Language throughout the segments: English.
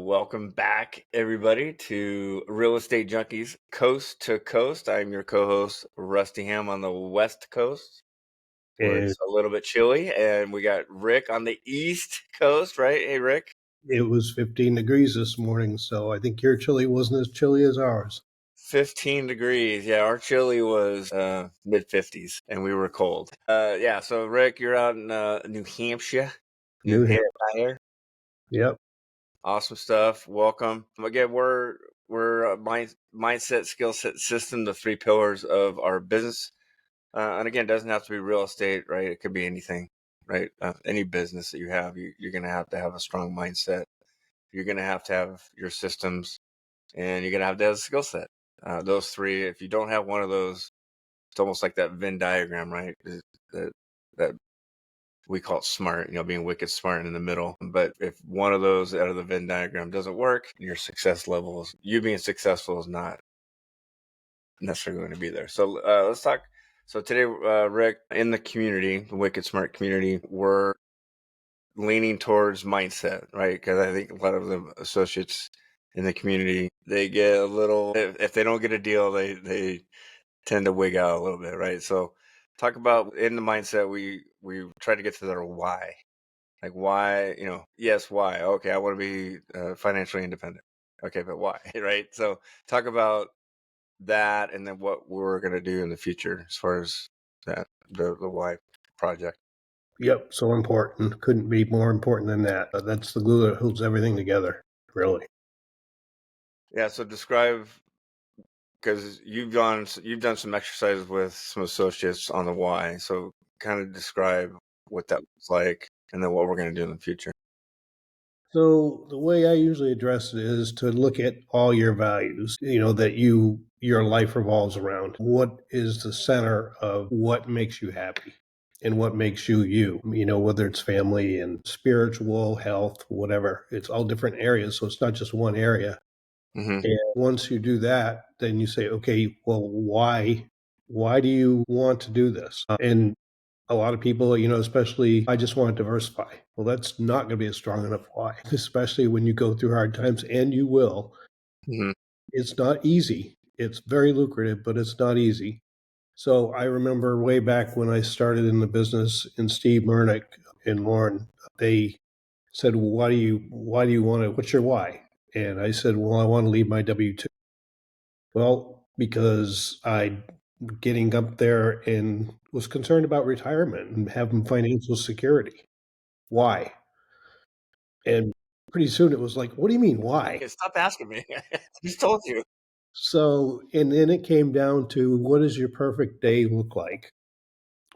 Welcome back, everybody, to Real Estate Junkies Coast to Coast. I'm your co-host, Rusty Ham, on the West Coast, where And it's a little bit chilly, and we got Rick on the East Coast, right? Hey, Rick. it was 15 degrees this morning, so I think your chili wasn't as chilly as ours. 15 degrees. Yeah, our chili was mid 50s, and we were cold. Yeah, so Rick, you're out in New Hampshire. New New Hampshire. Hampshire. Yep. Awesome stuff. Welcome. Again, we're a mindset, skill set, system, the three pillars of our business. And again, it doesn't have to be real estate, right? It could be anything, right? Any business that you have, you're going to have a strong mindset. You're going to have your systems, and you're going to have a skill set. Those three, if you don't have one of those, it's almost like that Venn diagram, right? That, that we call it smart, being wicked smart in the middle. But if one of those out of the Venn diagram doesn't work, your success levels, you being successful is not necessarily going to be there. So let's talk. So today, Rick, in the community, the wicked smart community, we're leaning towards mindset, right? Because I think a lot of the associates in the community, they get a little, if they don't get a deal, they tend to wig out a little bit, right? So talk about in the mindset, we try to get to their why. Like why, yes, why? Okay, I want to be financially independent. Okay, but why, right? So talk about that, and then what we're going to do in the future as far as that the why project. Yep. So important. Couldn't be more important than that. That's the glue that holds everything together, really. Yeah. So describe, because you've done some exercises with some associates on the why. So kind of describe what that looks like, and then what we're going to do in the future. So the way I usually address it is to look at all your values, that your life revolves around. What is the center of what makes you happy and what makes you you? Whether it's family and spiritual, health, whatever. It's all different areas, so it's not just one area. Mm-hmm. And once you do that, then you say, okay, well, why? Why do you want to do this? And a lot of people, especially, I just want to diversify. Well, that's not going to be a strong enough why, especially when you go through hard times, and you will. Mm-hmm. It's not easy. It's very lucrative, but it's not easy. So I remember way back when I started in the business, and Steve Murnick and Lauren, they said, well, why do you want to, what's your why? And I said, well, I want to leave my W-2. Well, because I getting up there and was concerned about retirement and having financial security. Why? And pretty soon it was like, what do you mean, why? Okay, stop asking me. I just told you. So, and then it came down to, what does your perfect day look like?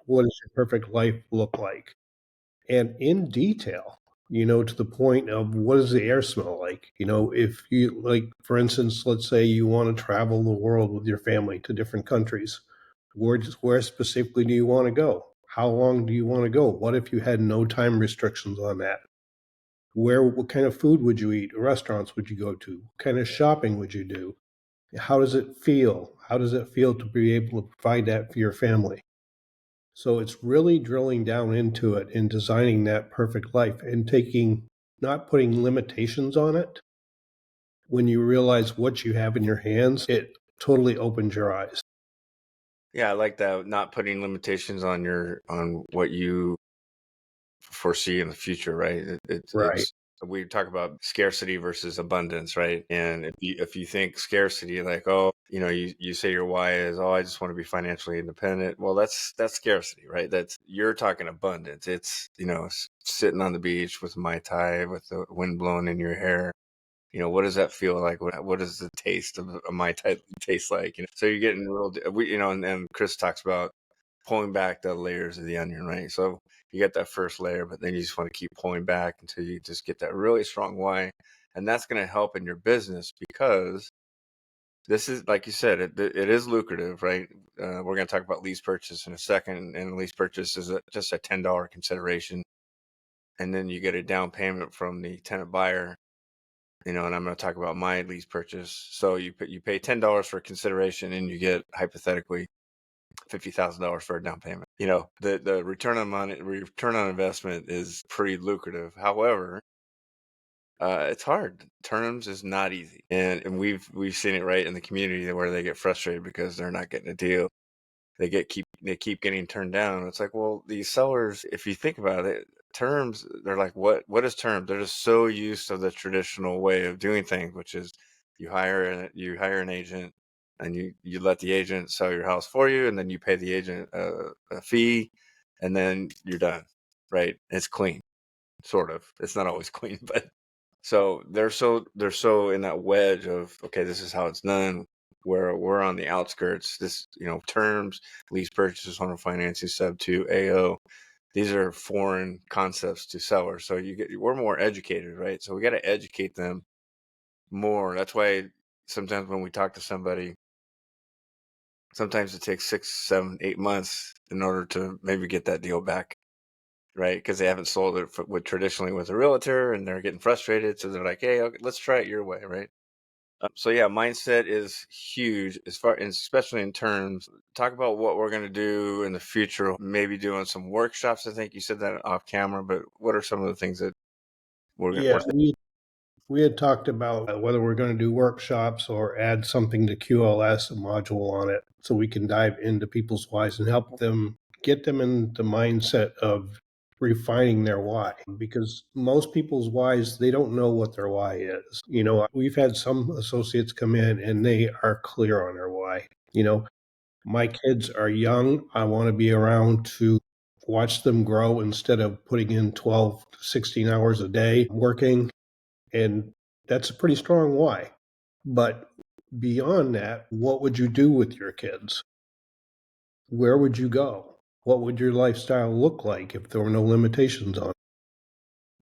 What does your perfect life look like? And in detail, to the point of, what does the air smell like? If you, like, for instance, let's say you want to travel the world with your family to different countries. Where specifically do you want to go? How long do you want to go? What if you had no time restrictions on that? What kind of food would you eat? Restaurants would you go to? What kind of shopping would you do? How does it feel? How does it feel to be able to provide that for your family? So it's really drilling down into it and designing that perfect life and not putting limitations on it. When you realize what you have in your hands, it totally opens your eyes. Yeah, I like that. Not putting limitations on what you foresee in the future, right? Right. It's we talk about scarcity versus abundance, right? And if you think scarcity, like, oh, you say your why is, oh, I just want to be financially independent. Well, that's scarcity, right? That's, you're talking abundance. It's, sitting on the beach with Mai Tai, with the wind blowing in your hair. What does that feel like? What does the taste of a Mai Tai taste like? So you're getting a little, and Chris talks about pulling back the layers of the onion, right? So you get that first layer, but then you just want to keep pulling back until you just get that really strong why. And that's going to help in your business, because this is, like you said, it is lucrative, right? We're going to talk about lease purchase in a second, and lease purchase is just a $10 consideration. And then you get a down payment from the tenant buyer, and I'm going to talk about my lease purchase. So you pay $10 for consideration, and you get, hypothetically, $50,000 for a down payment. The return on investment is pretty lucrative. However, It's hard. Terms is not easy, and we've seen it right in the community where they get frustrated because they're not getting a deal. They keep getting turned down. It's like, well, these sellers, if you think about it, terms, they're like, what is terms? They're just so used to the traditional way of doing things, which is you hire an agent, and you let the agent sell your house for you, and then you pay the agent a fee, and then you're done, right? It's clean, sort of. It's not always clean, but so they're so in that wedge of, okay, this is how it's done. Where we're on the outskirts, this, terms, lease purchase, owner financing, sub to AO. These are foreign concepts to sellers. So we're more educated, right? So we got to educate them more. That's why sometimes when we talk to somebody, sometimes it takes 6, 7, 8 months in order to maybe get that deal back, right? Because they haven't sold it traditionally with a realtor, and they're getting frustrated. So they're like, hey, okay, let's try it your way, right? So yeah, mindset is huge as far, and especially in terms. Talk about what we're going to do in the future. Maybe doing some workshops. I think you said that off camera, but what are some of the things that Yeah, we're we had talked about whether we're going to do workshops or add something to QLS, a module on it, so we can dive into people's whys and help them get them in the mindset of refining their why. Because most people's whys, they don't know what their why is. We've had some associates come in and they are clear on their why. My kids are young. I want to be around to watch them grow instead of putting in 12 to 16 hours a day working, and that's a pretty strong why. But beyond that, what would you do with your kids? Where would you go? What would your lifestyle look like if there were no limitations on it?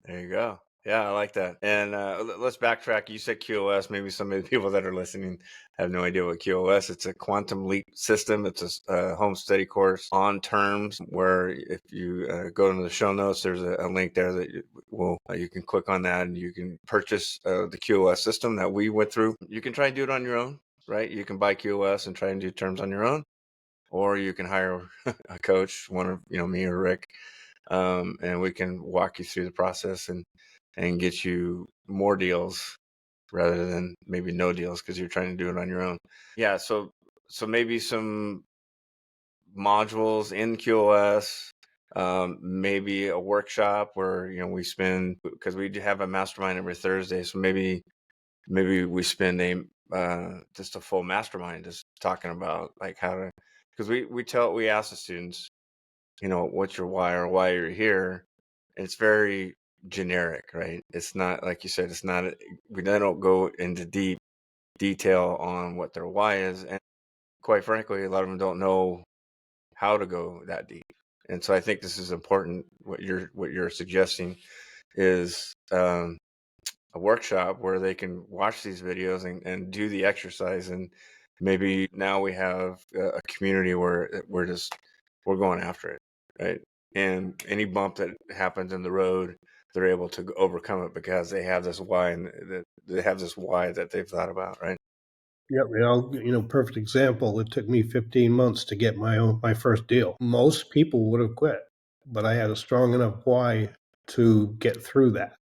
There you go. Yeah, I like that. And let's backtrack. You said QoS. Maybe some of the people that are listening have no idea what QoS. It's a quantum leap system. It's a home study course on terms. Where if you go into the show notes, there's a link there that you can click on that, and you can purchase the QoS system that we went through. You can try and do it on your own, right? You can buy QoS and try and do terms on your own, or you can hire a coach, one of me or Rick, and we can walk you through the process and get you more deals rather than maybe no deals because you're trying to do it on your own. Yeah, so maybe some modules in QoS, maybe a workshop where we spend, because we do have a mastermind every Thursday, so maybe we spend just a full mastermind just talking about like how to, because we ask the students, what's your why or why you're here. It's very generic, right? It's not, like you said, it's not, we don't go into deep detail on what their why is. And quite frankly, a lot of them don't know how to go that deep. And so I think this is important. What you're suggesting is a workshop where they can watch these videos and do the exercise. And maybe now we have a community where we're going after it, right? And any bump that happens in the road, they're able to overcome it because they have this why, and they have this why that they've thought about, right? Yep, perfect example. It took me 15 months to get my first deal. Most people would have quit, but I had a strong enough why to get through that.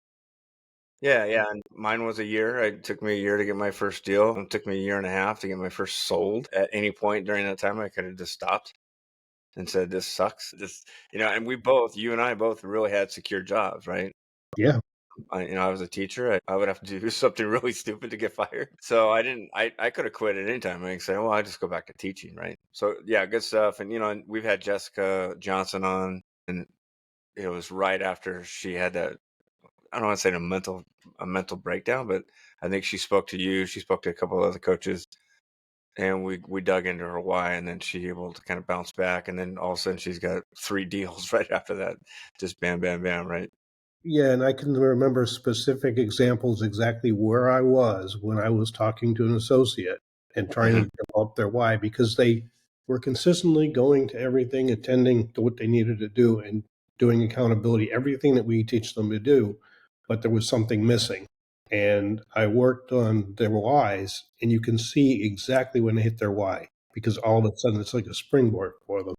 Yeah. And mine was a year. It took me a year to get my first deal. It took me a year and a half to get my first sold. At any point during that time, I could have just stopped and said, "This sucks." Just and you and I both really had secure jobs, right? Yeah. I was a teacher. I would have to do something really stupid to get fired. So I didn't. I could have quit at any time. I could say, "Well, I just go back to teaching," right? So yeah, good stuff. And and we've had Jessica Johnson on, and it was right after she had that. I don't want to say a mental breakdown, but I think she spoke to you. She spoke to a couple of other coaches, and we dug into her why, and then she able to kind of bounce back, and then all of a sudden she's got 3 deals right after that, just bam, bam, bam, right? Yeah, and I can remember specific examples exactly where I was when I was talking to an associate and trying Hmm. to develop their why, because they were consistently going to everything, attending to what they needed to do, and doing accountability, everything that we teach them to do, but there was something missing. And I worked on their whys, and you can see exactly when they hit their why, because all of a sudden it's like a springboard for them.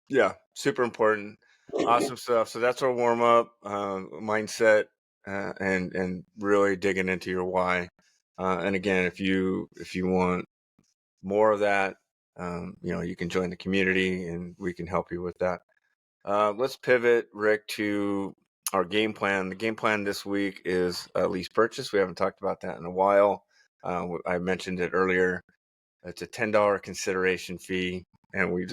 Yeah, super important. Awesome stuff. So that's our warm up mindset. and really digging into your why. And again, if you want more of that, you can join the community and we can help you with that. Let's pivot, Rick, to our game plan. The game plan this week is lease purchase. We haven't talked about that in a while. I mentioned it earlier. It's a $10 consideration fee, and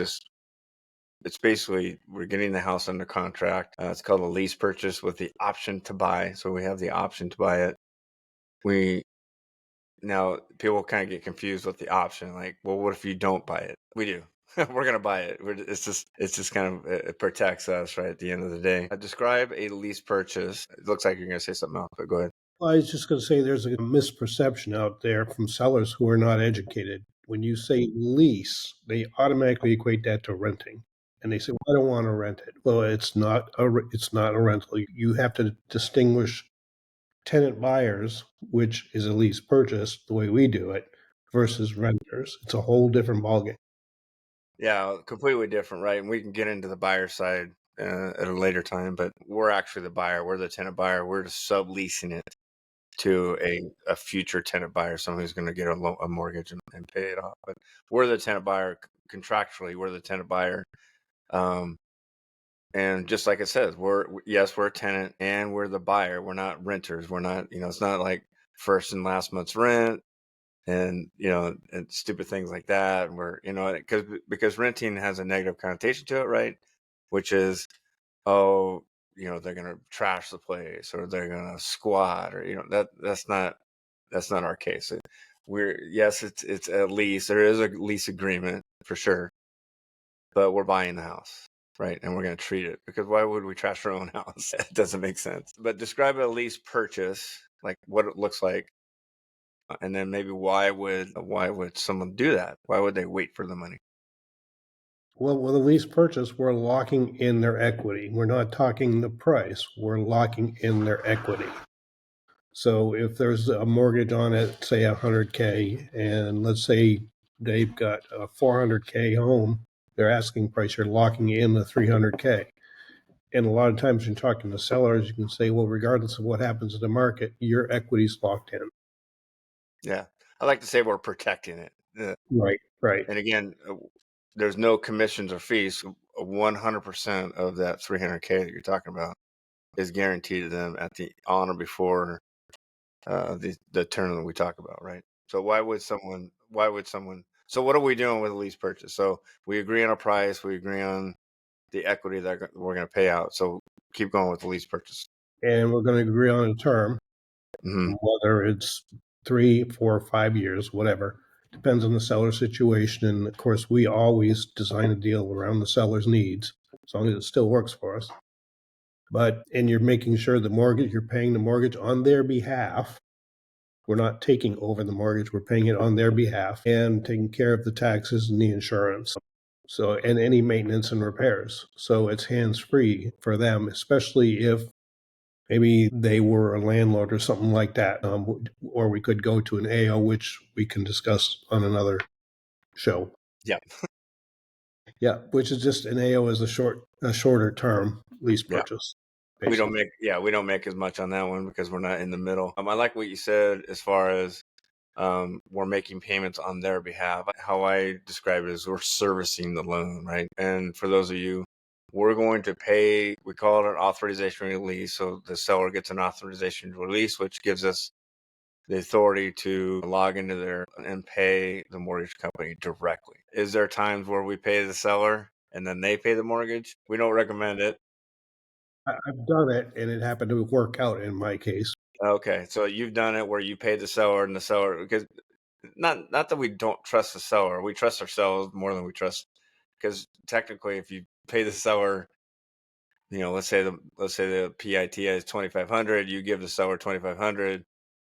it's basically we're getting the house under contract. It's called a lease purchase with the option to buy. So we have the option to buy it. Now people kind of get confused with the option. Like, well, what if you don't buy it? We do. We're gonna buy it. It's just kind of it protects us, right? At the end of the day, describe a lease purchase. It looks like you're gonna say something else, but go ahead. I was just going to say there's a misperception out there from sellers who are not educated. When you say lease, they automatically equate that to renting. And they say, well, I don't want to rent it. Well, it's not a rental. You have to distinguish tenant buyers, which is a lease purchase, the way we do it, versus renters. It's a whole different ballgame. Yeah, completely different, right? And we can get into the buyer side at a later time, but we're actually the buyer. We're the tenant buyer. We're just subleasing it to a future tenant buyer, someone who's going to get a mortgage and pay it off. But we're the tenant buyer contractually. We're the tenant buyer. And just like it says, we're a tenant and we're the buyer. We're not renters. We're not, it's not like first and last month's rent and, and stupid things like that. And we're, because renting has a negative connotation to it, right? Which is, oh, they're going to trash the place or they're going to squat or, that's not our case. It's a lease. There is a lease agreement for sure, but we're buying the house, right? And we're going to treat it because why would we trash our own house? It doesn't make sense. But describe a lease purchase, like what it looks like, and then maybe why would someone do that? Why would they wait for the money? Well, with a lease purchase, we're locking in their equity. We're not talking the price. We're locking in their equity. So if there's a mortgage on it, say 100K, and let's say they've got a 400K home, their asking price, you're locking in the 300K. And a lot of times when you're talking to sellers, you can say, well, regardless of what happens in the market, your equity's locked in. Yeah, I like to say we're protecting it. Right, right. And again, there's no commissions or fees. 100% of that 300K that you're talking about is guaranteed to them on or before the term that we talk about, right? So why would someone? So what are we doing with a lease purchase? So we agree on a price. We agree on the equity that we're going to pay out. So keep going with the lease purchase. And we're going to agree on a term, Mm-hmm. whether it's 3, 4, 5 years, whatever. Depends on the seller situation. And of course, we always design a deal around the seller's needs, as long as it still works for us. And you're making sure you're paying the mortgage on their behalf. We're not taking over the mortgage, we're paying it on their behalf and taking care of the taxes and the insurance. So, and any maintenance and repairs. So it's hands free for them, especially if maybe they were a landlord or something like that. Or we could go to an AO, which we can discuss on another show. Yeah. Yeah, which is just an AO is a shorter term lease Yeah. purchase. We Basically. don't make as much on that one because we're not in the middle. I like what you said as far as we're making payments on their behalf. How I describe it is we're servicing the loan, right? And for those of you, we're going to pay, we call it an authorization release. So the seller gets an authorization release, which gives us the authority to log into there and pay the mortgage company directly. Is there times where we pay the seller and then they pay the mortgage? We don't recommend it. I've done it, and it happened to work out in my case. Okay, so you've done it where you pay the seller and the seller, because not that we don't trust the seller, we trust ourselves more than we trust, because technically if you pay the seller, let's say the PIT is 2,500, you give the seller 2,500,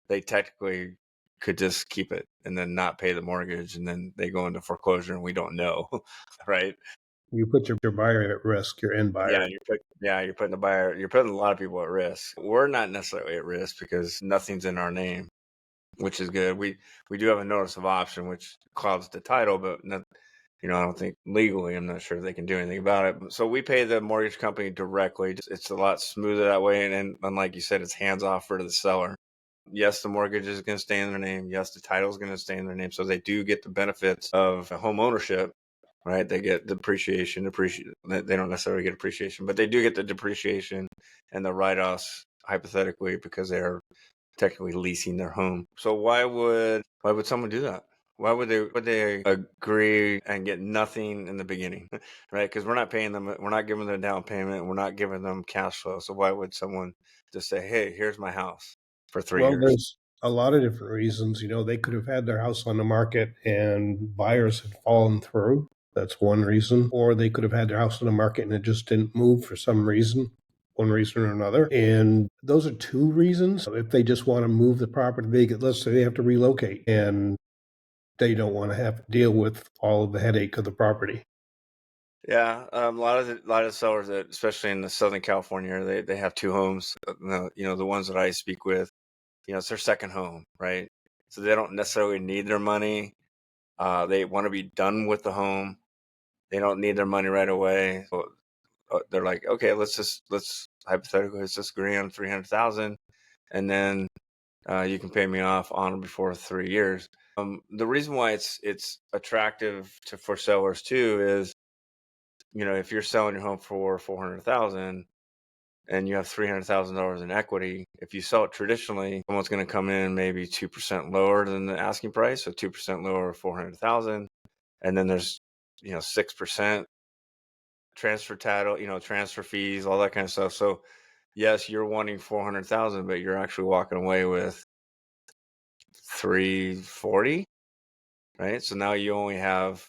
they technically could just keep it and then not pay the mortgage, and then they go into foreclosure and we don't know, right? You put your buyer at risk, your end buyer. You're putting the buyer, you're putting a lot of people at risk. We're not necessarily at risk because nothing's in our name, which is good. We do have a notice of option, which clouds the title, but I don't think legally, I'm not sure they can do anything about it. So we pay the mortgage company directly. It's a lot smoother that way. And unlike you said, it's hands off for the seller. Yes, the mortgage is going to stay in their name. Yes, the title is going to stay in their name. So they do get the benefits of home ownership, right? They get depreciation. They don't necessarily get appreciation, but they do get the depreciation and the write-offs hypothetically because they're technically leasing their home. So why would someone do that? Why would they agree and get nothing in the beginning, right? Because we're not paying them, we're not giving them a down payment, we're not giving them cash flow. So why would someone just say, "Hey, here's my house for 3 years"? There's a lot of different reasons. They could have had their house on the market and buyers had fallen through. That's one reason. Or they could have had their house on the market and it just didn't move for some reason, one reason or another. And those are two reasons. If they just want to move the property, let's say they have to relocate and they don't want to have to deal with all of the headache of the property. Yeah, a lot of sellers that, especially in the Southern California area, they have two homes. The ones that I speak with, it's their second home, right? So they don't necessarily need their money. They want to be done with the home. They don't need their money right away. So they're like, okay, let's hypothetically let's just agree on 300,000, and then you can pay me off on or before 3 years. The reason why it's attractive for sellers too is, if you're selling your home for 400,000 and you have $300,000 in equity, if you sell it traditionally, someone's going to come in maybe 2% lower than the asking price, so 2% lower, 400,000, and then there's 6% transfer title, transfer fees, all that kind of stuff. So yes, you're wanting 400,000, but you're actually walking away with 340, right? So now you only have,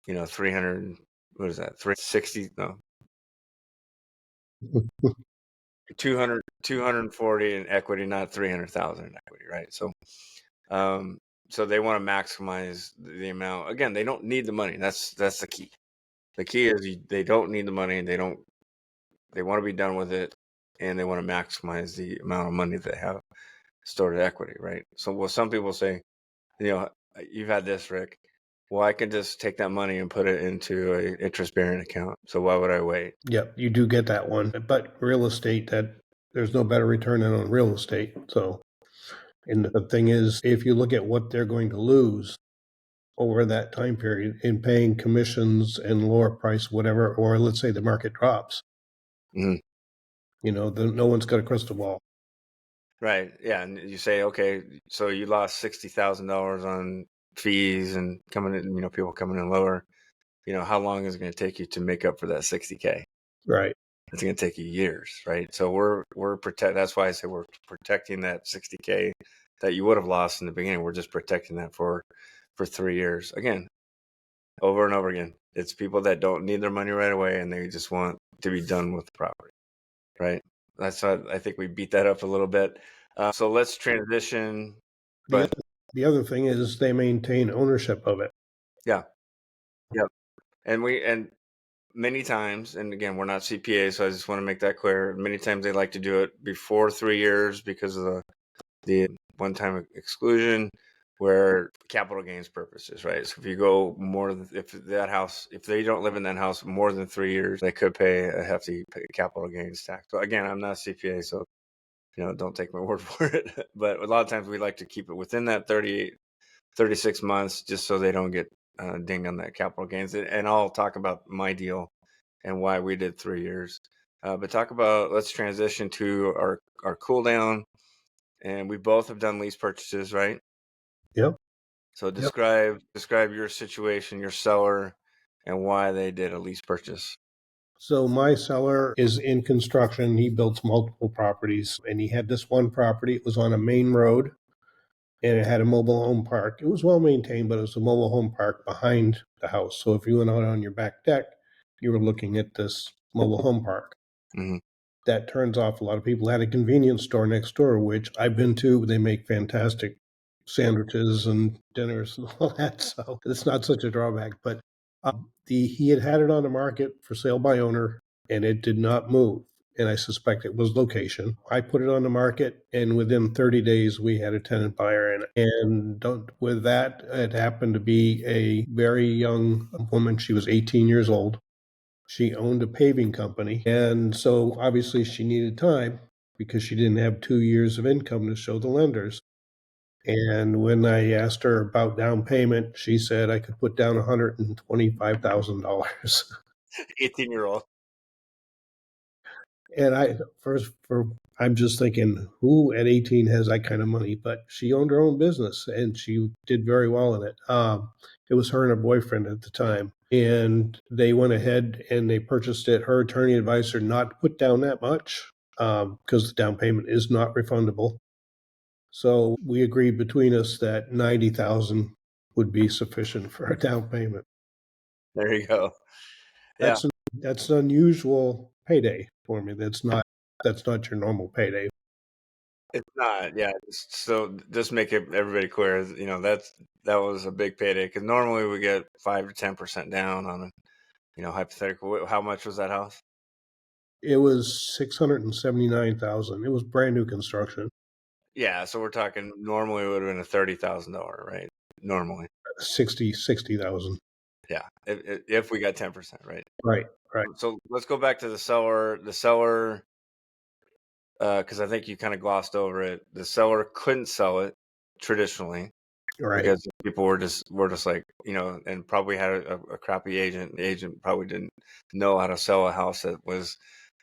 300, what is that? 360, no, 240 in equity, not 300,000 in equity, right? Um, so they want to maximize the amount. Again, they don't need the money. That's the key. The key is they don't need the money. They want to be done with it, and they want to maximize the amount of money they have stored at equity, right? So, some people say, you've had this, Rick. Well, I can just take that money and put it into a interest-bearing account. So why would I wait? Yep, you do get that one. But real estate, there's no better return than on real estate. So, and the thing is, if you look at what they're going to lose over that time period in paying commissions and lower price, whatever, or let's say the market drops, Mhm. no one's got a crystal ball. Right. Yeah. And you say, okay, so you lost $60,000 on fees and coming in, people coming in lower. How long is it going to take you to make up for that 60K? Right. It's going to take you years, right? So we're protect. That's why I say we're protecting that 60K that you would have lost in the beginning. We're just protecting that for 3 years. Again, over and over again. It's people that don't need their money right away and they just want to be done with the property, right? That's why I think we beat that up a little bit. So let's transition. The But other, the other thing is they maintain ownership of it. yeah, yep. And many times, and again, we're not CPAs, so I just want to make that clear. Many times they like to do it before 3 years because of the one-time exclusion, where capital gains purposes, right? So if you go if they don't live in that house more than 3 years, they could pay a hefty capital gains tax. So again, I'm not a CPA, so don't take my word for it. But a lot of times we like to keep it within that 36 months, just so they don't get dinged on that capital gains. And I'll talk about my deal and why we did 3 years. But let's transition to our cool down. And we both have done lease purchases, right? Yep. So Yep. describe your situation, your seller, and why they did a lease purchase. So my seller is in construction. He builds multiple properties, and he had this one property. It was on a main road, and it had a mobile home park. It was well maintained, but it was a mobile home park behind the house. So if you went out on your back deck, you were looking at this mobile home park. Mm-hmm. That turns off a lot of people. Had a convenience store next door, which I've been to. They make fantastic sandwiches and dinners and all that. So it's not such a drawback. But he had it on the market for sale by owner, and it did not move. and I suspect it was location. I put it on the market, and within 30 days, we had a tenant buyer in it. And with that, it happened to be a very young woman. She was 18 years old. She owned a paving company. And so obviously she needed time because she didn't have 2 years of income to show the lenders. And when I asked her about down payment, she said I could put down $125,000. 18-year-old. And I'm just thinking, who at 18 has that kind of money? But she owned her own business and she did very well in it. It was her and her boyfriend at the time. And they went ahead and they purchased it. Her attorney advised her not to put down that much because the down payment is not refundable. So we agreed between us that 90,000 would be sufficient for a down payment. There you go. Yeah, That's that's an unusual payday for me. That's not your normal payday. it's not. Yeah, so just make it everybody clear. That was a big payday because normally we get 5 to 10% down on a hypothetical. How much was that house? It was 679,000. It was brand new construction. Yeah, so we're talking normally it would have been a $30,000, right? Normally, 60,000. yeah, if we got 10%, right? Right, right, So let's go back to the seller. The seller, because I think you kind of glossed over it. The seller couldn't sell it traditionally right. because people were just like, and probably had a crappy agent. The agent probably didn't know how to sell a house that was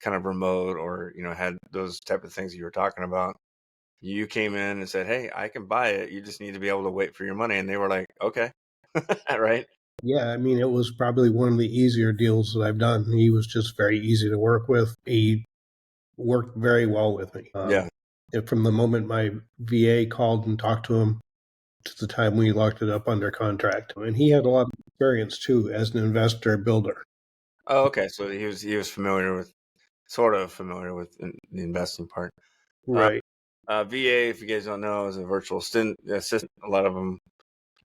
kind of remote or had those type of things you were talking about. You came in and said, "Hey, I can buy it. You just need to be able to wait for your money." And they were like, "Okay." Right? Yeah, I mean, it was probably one of the easier deals that I've done. He was just very easy to work with. He worked very well with me. Yeah. And from the moment my VA called and talked to him to the time we locked it up under contract. And he had a lot of experience too as an investor builder. Oh, okay. So he was sort of familiar with the investing part. Uh, Right. VA, if you guys don't know, is a virtual assistant. A lot of them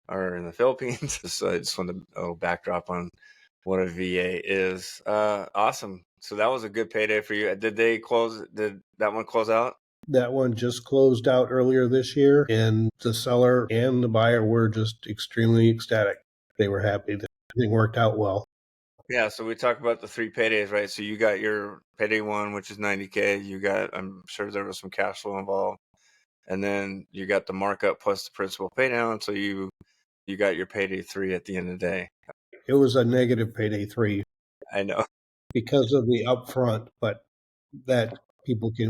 are in the Philippines. So I just wanted a little backdrop on what a VA is. Awesome. So that was a good payday for you. Did they close? Did that one close out? That one just closed out earlier this year, and the seller and the buyer were just extremely ecstatic. They were happy that everything worked out well. Yeah, so we talked about the 3 paydays, right? So you got your payday one, which is 90K. I'm sure there was some cash flow involved. And then you got the markup plus the principal pay down. So you got your payday three at the end of the day. It was a negative payday 3 I know. because of the upfront, but that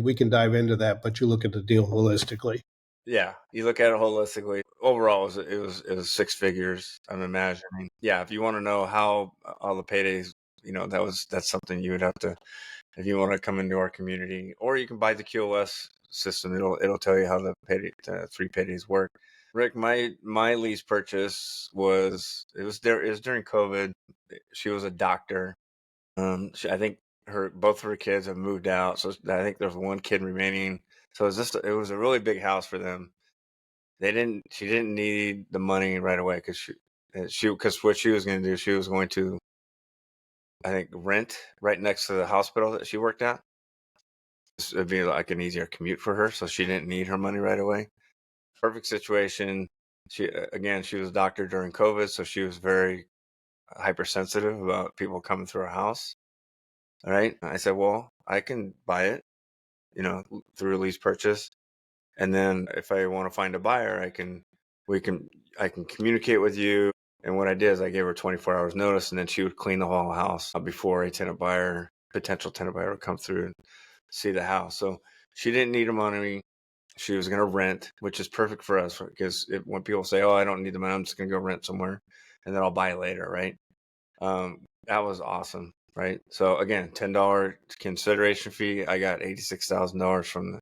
we can dive into that, but you look at the deal holistically. Yeah, you look at it holistically. Overall, it was 6 figures. I'm imagining. Yeah, if you want to know how all the paydays, that's something you would have to if you want to come into our community, or you can buy the QoS system. It'll tell you how the 3 paydays work. Rick, my lease purchase it was during COVID. She was a doctor. I think both of her kids have moved out, so I think there's one kid remaining. So it was a really big house for them. She didn't need the money right away because what she was going to do, she was going to, I think, rent right next to the hospital that she worked at. It'd be like an easier commute for her, so she didn't need her money right away. Perfect situation. She was a doctor during COVID, so she was very hypersensitive about people coming through her house. All right. I said, well, I can buy it, through a lease purchase. And then if I want to find a buyer, I can communicate with you. And what I did is I gave her 24 hours notice, and then she would clean the whole house before potential tenant buyer would come through and see the house. So she didn't need her money. She was going to rent, which is perfect for us because when people say, "Oh, I don't need the money, I'm just going to go rent somewhere, and then I'll buy it later," right? That was awesome, right? So again, $10 consideration fee. I got $86,000 from the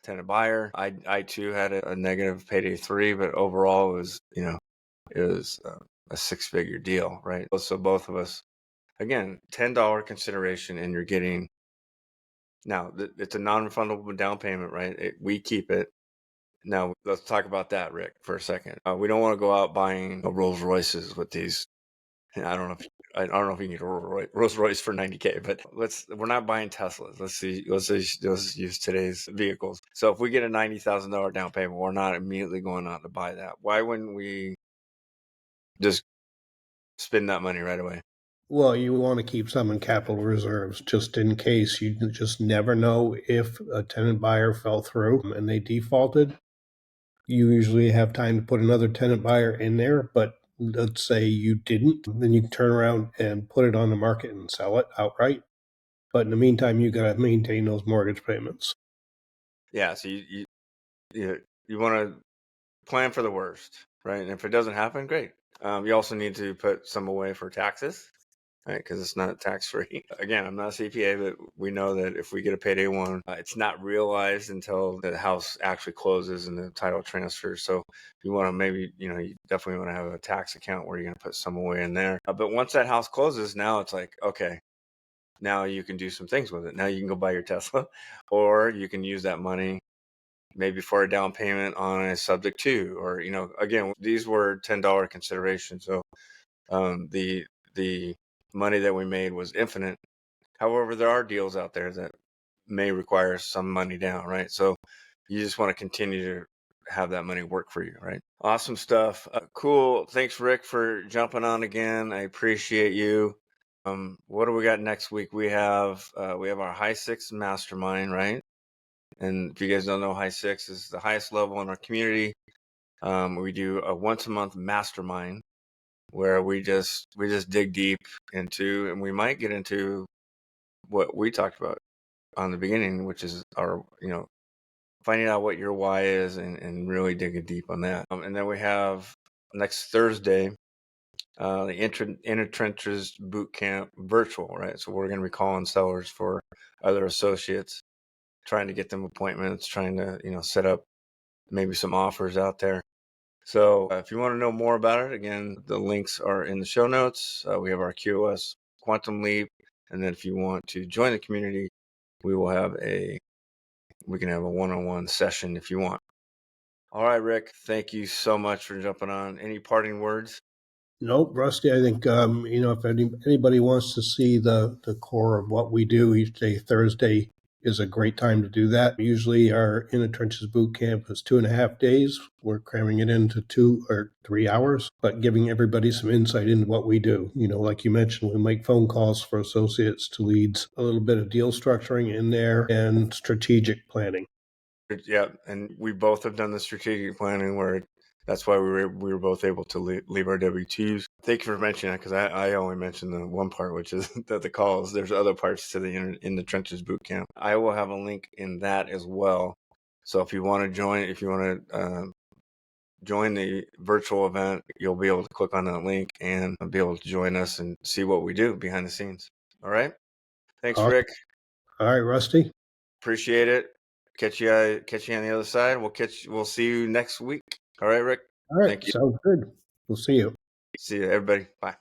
tenant buyer. I too had a negative payday three, but overall it was a 6 figure deal, right? So both of us, again, $10 consideration, and you're getting now it's a non-refundable down payment, right? We keep it. Now let's talk about that, Rick, for a second. We don't want to go out buying Rolls Royces with these. I don't know if I don't know if you can get a Rolls Royce for 90K, but we're not buying Teslas. Let's use today's vehicles. So if we get a $90,000 down payment, we're not immediately going out to buy that. Why wouldn't we just spend that money right away? Well, you want to keep some in capital reserves just in case. You just never know if a tenant buyer fell through and they defaulted. You usually have time to put another tenant buyer in there, but let's say you didn't, then you can turn around and put it on the market and sell it outright. But in the meantime, you got to maintain those mortgage payments. Yeah, so you want to plan for the worst, right? And if it doesn't happen, great. You also need to put some away for taxes, right? Because it's not tax free. Again, I'm not a CPA, but we know that if we get a payday one, it's not realized until the house actually closes and the title transfers. So you want to you definitely want to have a tax account where you're going to put some away in there. But once that house closes, now it's like, okay, now you can do some things with it. Now you can go buy your Tesla, or you can use that money maybe for a down payment on a subject to, or again, these were $10 considerations. So the money that we made was infinite. However, there are deals out there that may require some money down, right? So you just want to continue to have that money work for you, right? Awesome stuff. Cool. Thanks, Rick, for jumping on again. I appreciate you. What do we got next week? We have our High Six Mastermind, right? And if you guys don't know, High Six is the highest level in our community. We do a once a month mastermind where we just dig deep into, and we might get into what we talked about on the beginning, which is our, finding out what your why is and really digging deep on that. And then we have next Thursday, the Inner Trenches Boot Camp virtual, right? So we're going to be calling sellers for other associates, trying to get them appointments, trying to, set up maybe some offers out there. So if you want to know more about it, again, the links are in the show notes. We have our QoS Quantum Leap. And then if you want to join the community, we can have a one-on-one session if you want. All right, Rick, thank you so much for jumping on. Any parting words? Nope, Rusty. I think if anybody wants to see the core of what we do each day, Thursday is a great time to do that. Usually, our In the Trenches boot camp is 2.5 days. We're cramming it into 2 or 3 hours, but giving everybody some insight into what we do. Like you mentioned, we make phone calls for associates to leads, a little bit of deal structuring in there, and strategic planning. Yeah, and we both have done the strategic planning where that's why we were both able to leave our W-2s. Thank you for mentioning that, because I only mentioned the one part, which is that the calls. There's other parts to the In the Trenches boot camp. I will have a link in that as well. So if you want to join the virtual event, you'll be able to click on that link and be able to join us and see what we do behind the scenes. All right. Thanks, Awesome. Rick. All right, Rusty. Appreciate it. Catch you on the other side. We'll see you next week. All right, Rick. All right, Thank you. sounds good. We'll see you. See you, everybody. Bye.